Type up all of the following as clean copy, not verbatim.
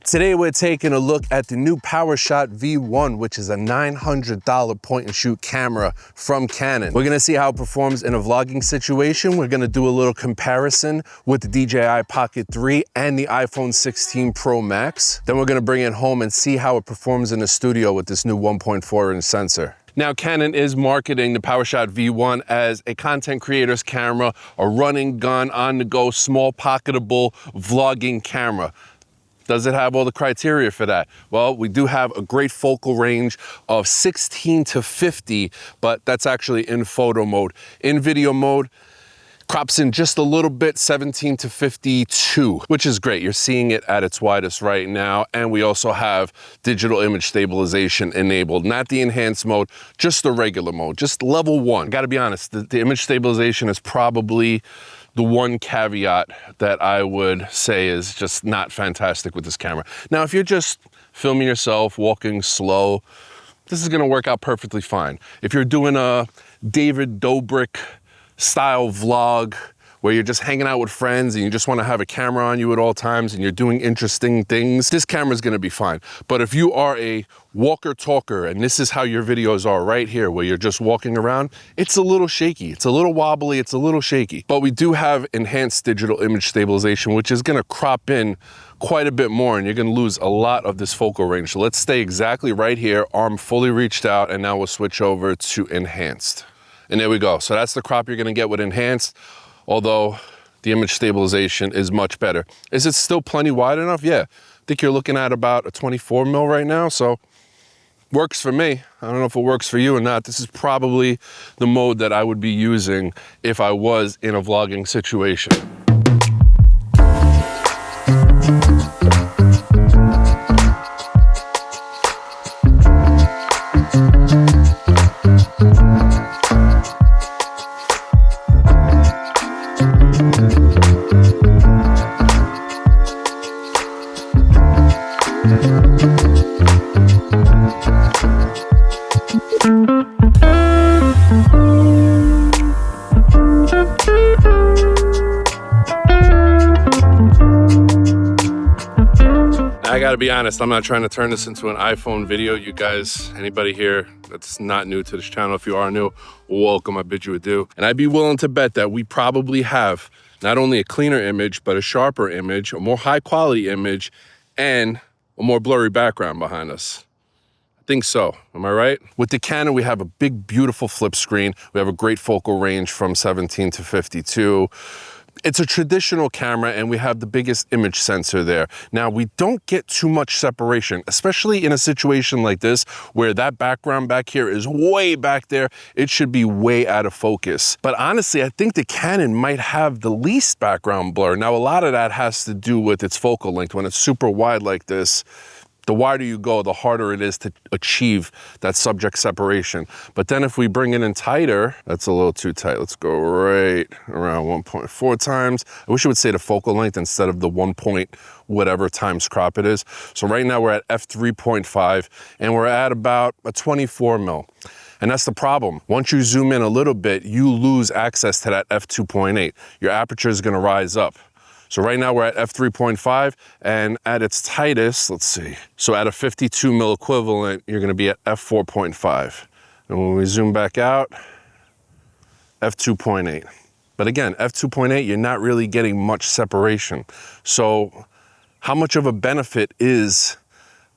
Today we're taking a look at the new Powershot V1, which is a $900 point and shoot camera from Canon. We're gonna see how it performs in a vlogging situation. We're gonna do a little comparison with the DJI Pocket 3 and the iPhone 16 Pro Max. Then we're gonna bring it home and see how it performs in the studio with this new 1.4-inch sensor. Now, Canon is marketing the Powershot V1 as a content creator's camera, a running gun, on-the-go, small pocketable vlogging camera. Does it have all the criteria for that? Well, we do have a great focal range of 16 to 50, but that's actually in photo mode. In video mode, crops in just a little bit, 17 to 52, which is great. You're seeing it at its widest right now. And we also have digital image stabilization enabled, not the enhanced mode, just the regular mode, just level 1. Gotta be honest, the image stabilization is probably the one caveat that I would say is just not fantastic with this camera. Now, if you're just filming yourself, walking slow, this is gonna work out perfectly fine. If you're doing a David Dobrik style vlog where you're just hanging out with friends and you just wanna have a camera on you at all times and you're doing interesting things, this camera's gonna be fine. But if you are a walker talker and this is how your videos are right here, where you're just walking around, it's a little shaky, it's a little wobbly, it's a little shaky. But we do have enhanced digital image stabilization, which is gonna crop in quite a bit more and you're gonna lose a lot of this focal range. So let's stay exactly right here, arm fully reached out, and now we'll switch over to enhanced. And there we go. So that's the crop you're gonna get with enhanced, although the image stabilization is much better. Is it still plenty wide enough? Yeah. I think you're looking at about a 24 mil right now, so works for me. I don't know if it works for you or not. This is probably the mode that I would be using if I was in a vlogging situation. I gotta be honest, I'm not trying to turn this into an iPhone video. You guys, anybody here that's not new to this channel, if you are new, welcome, I bid you adieu. And I'd be willing to bet that we probably have not only a cleaner image, but a sharper image, a more high quality image, and a more blurry background behind us. I think so, am I right? With the Canon, we have a big, beautiful flip screen. We have a great focal range from 17 to 52. It's a traditional camera and we have the biggest image sensor there. Now, we don't get too much separation, especially in a situation like this where that background back here is way back there. It should be way out of focus. But honestly, I think the Canon might have the least background blur. Now, a lot of that has to do with its focal length. When it's super wide like this, the wider you go, the harder it is to achieve that subject separation. But then if we bring it in tighter, that's a little too tight. Let's go right around 1.4 times. I wish it would say the focal length instead of the 1 point whatever times crop it is. So right now we're at f3.5 and we're at about a 24 mil. And that's the problem. Once you zoom in a little bit, you lose access to that f2.8. Your aperture is gonna rise up. So right now we're at f3.5 and at its tightest, let's see. So at a 52 mil equivalent, you're gonna be at f4.5. And when we zoom back out, f2.8. But again, f2.8, you're not really getting much separation. So how much of a benefit is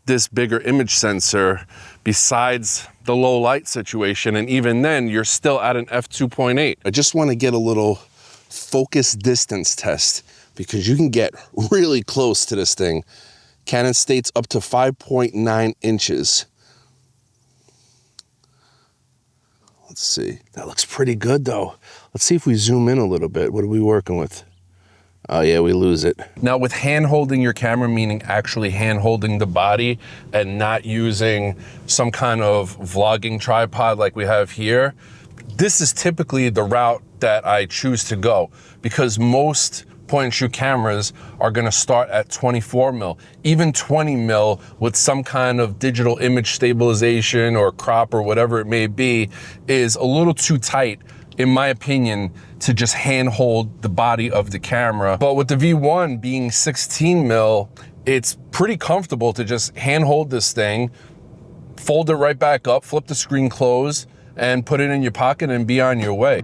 this bigger image sensor besides the low light situation? And even then, you're still at an f2.8. I just wanna get a little focus distance test, because you can get really close to this thing. Canon states up to 5.9 inches. Let's see, that looks pretty good though. Let's see if we zoom in a little bit. What are we working with? Oh yeah, we lose it. Now with hand holding your camera, meaning actually hand holding the body and not using some kind of vlogging tripod like we have here, this is typically the route that I choose to go, because most point and shoot cameras are gonna start at 24 mil. Even 20 mil with some kind of digital image stabilization or crop or whatever it may be is a little too tight, in my opinion, to just handhold the body of the camera. But with the V1 being 16 mil, it's pretty comfortable to just hand hold this thing, fold it right back up, flip the screen close, and put it in your pocket and be on your way.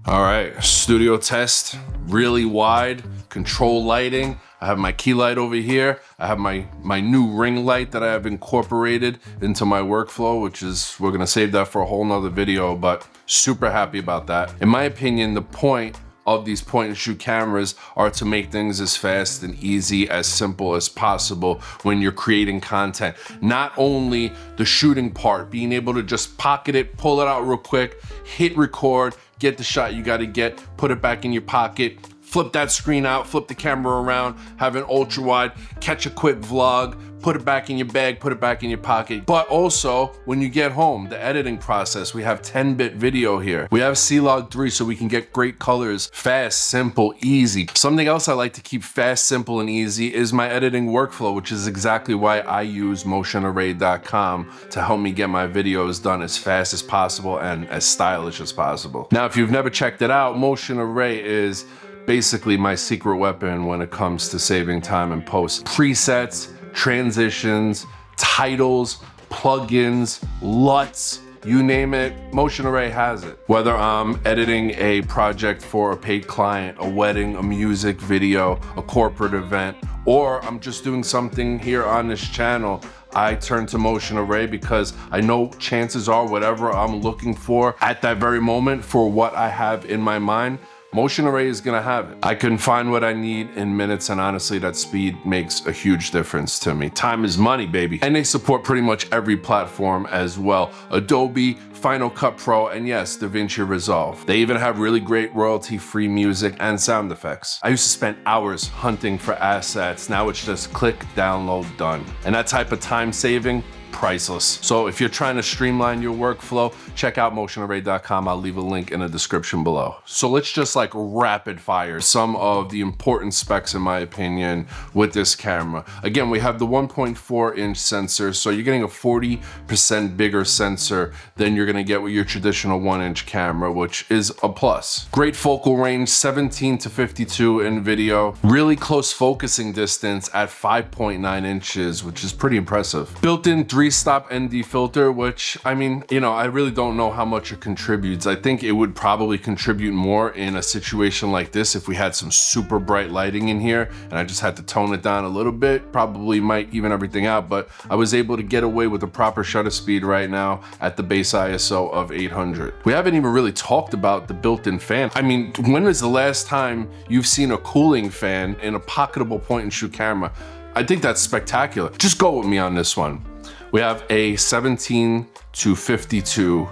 All right, studio test, really wide, control lighting. I have my key light over here. I have my new ring light that I have incorporated into my workflow, which is, we're gonna save that for a whole nother video, but super happy about that. In my opinion, the point of these point and shoot cameras are to make things as fast and easy, as simple as possible when you're creating content. Not only the shooting part, being able to just pocket it, pull it out real quick, hit record, get the shot you gotta get, put it back in your pocket, flip that screen out, flip the camera around, have an ultra wide, catch a quick vlog, put it back in your bag, put it back in your pocket. But also, when you get home, the editing process, we have 10-bit video here. We have C-Log 3 so we can get great colors, fast, simple, easy. Something else I like to keep fast, simple, and easy is my editing workflow, which is exactly why I use motionarray.com to help me get my videos done as fast as possible and as stylish as possible. Now, if you've never checked it out, Motion Array is basically my secret weapon when it comes to saving time in post. Presets, transitions, titles, plugins, LUTs, you name it, Motion Array has it. Whether I'm editing a project for a paid client, a wedding, a music video, a corporate event, or I'm just doing something here on this channel, I turn to Motion Array because I know chances are whatever I'm looking for at that very moment for what I have in my mind, Motion Array is gonna have it. I can find what I need in minutes, and honestly, that speed makes a huge difference to me. Time is money, baby. And they support pretty much every platform as well. Adobe, Final Cut Pro, and yes, DaVinci Resolve. They even have really great royalty-free music and sound effects. I used to spend hours hunting for assets. Now it's just click, download, done. And that type of time saving, priceless. So if you're trying to streamline your workflow, check out motionarray.com. I'll leave a link in the description below. So let's just like rapid fire some of the important specs in my opinion with this camera. Again, we have the 1.4 inch sensor, so you're getting a 40% bigger sensor than you're gonna get with your traditional 1 inch camera, which is a plus. Great focal range, 17 to 52 in video. Really close focusing distance at 5.9 inches, which is pretty impressive. Built-in 3-stop ND filter, which, I mean, you know, I really don't know how much it contributes. I think it would probably contribute more in a situation like this if we had some super bright lighting in here and I just had to tone it down a little bit. Probably might even everything out, but I was able to get away with the proper shutter speed right now at the base ISO of 800. We haven't even really talked about the built-in fan. I mean, when was the last time you've seen a cooling fan in a pocketable point and shoot camera? I think that's spectacular. Just go with me on this one. We have a 17 to 52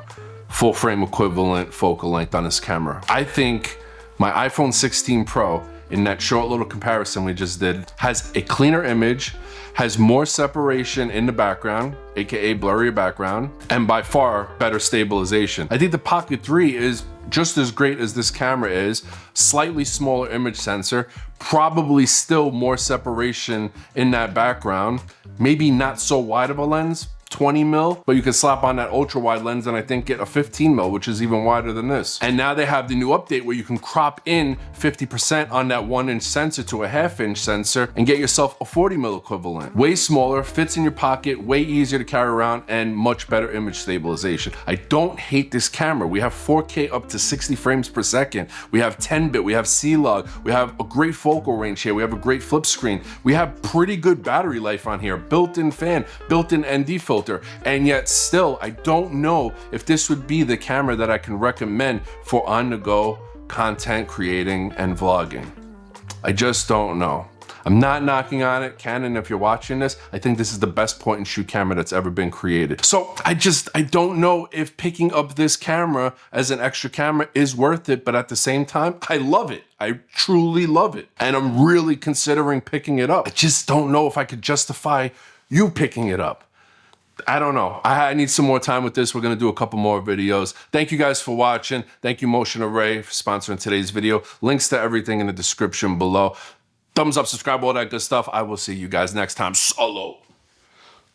full frame equivalent focal length on this camera. I think my iPhone 16 Pro, in that short little comparison we just did, has a cleaner image, has more separation in the background, aka blurrier background, and by far better stabilization. I think the Pocket 3 is just as great as this camera is, slightly smaller image sensor, probably still more separation in that background, maybe not so wide of a lens, 20 mil, but you can slap on that ultra wide lens and I think get a 15 mil, which is even wider than this. And now they have the new update where you can crop in 50% on that 1 inch sensor to a 1/2 inch sensor and get yourself a 40 mil equivalent. Way smaller, fits in your pocket, way easier to carry around, and much better image stabilization. I don't hate this camera. We have 4K up to 60 frames per second. We have 10-bit, we have C-Log, we have a great focal range here, we have a great flip screen, we have pretty good battery life on here, built-in fan, built-in ND filter. And yet still, I don't know if this would be the camera that I can recommend for on-the-go content creating and vlogging. I just don't know. I'm not knocking on it. Canon, if you're watching this, I think this is the best point and shoot camera that's ever been created. So I don't know if picking up this camera as an extra camera is worth it, but at the same time, I love it. I truly love it. And I'm really considering picking it up. I just don't know if I could justify you picking it up. I don't know. I need some more time with this. We're gonna do a couple more videos. Thank you guys for watching. Thank you Motion Array for sponsoring today's video. Links to everything in the description below. Thumbs up, subscribe, all that good stuff. I will see you guys next time. Solo.